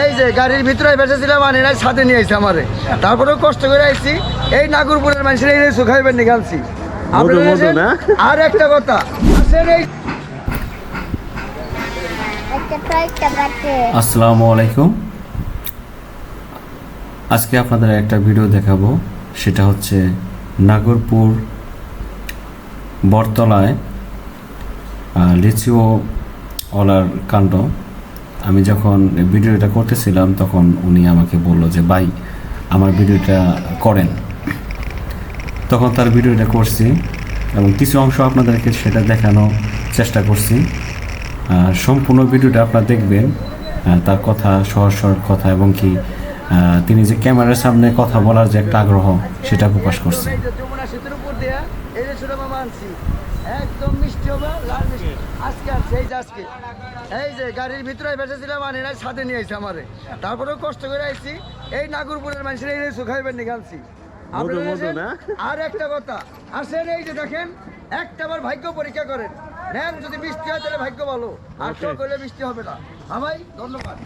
এই যে গাড়ির ভিতরে বেঁচেছিলাম আর এরাই সাথে নিয়ে আসছে আমারে, তারপরেও কষ্ট করে আসছি। এই নাগরপুরের মানুষের এই সুখাইবেন নিকালছি। আর একটা কথা, আসেন এই আসসালামু আলাইকুম। আজকে আপনাদের একটা ভিডিও দেখাবো, সেটা হচ্ছে নাগরপুর বটতলায় লিচু ওলার কাণ্ড। আমি যখন ভিডিওটা করতেছিলাম তখন উনি আমাকে বলল যে ভাই আমার ভিডিওটা করেন। তখন তার ভিডিওটা করছি এবং কিছু অংশ আপনাদেরকে সেটা দেখানোর চেষ্টা করছি। সম্পূর্ণ ভিডিওটা আপনারা দেখবেন। তার কথা, সহজ সরল কথা, এবং কি তিনি যে ক্যামেরার সামনে কথা বলার যে একটা আগ্রহ সেটা প্রকাশ করছে। যমুনা সেতুর উপর দিয়ে এই যে ছোট মামা আনছি, একদম মিষ্টি হবে, লাল মিষ্টি। আজকে আসছে, এই যে আজকে এই যে গাড়ির ভিতরে বেঁচেছিলাম আর এরাই সাথে নিয়ে আসছে আমারে, তারপরেও কষ্ট করে আসছি। এই নাগরপুরের মানুষের এই সুখাইবেন নিকালছি। আর একটা কথা, আসেন এই যে দেখেন, একটা বার ভাগ্য পরীক্ষা করেন, নেন যদি বৃষ্টি হয় তাহলে ভাগ্য ভালো, আর তো করলে বৃষ্টি হবে না। ভাই ধন্যবাদ।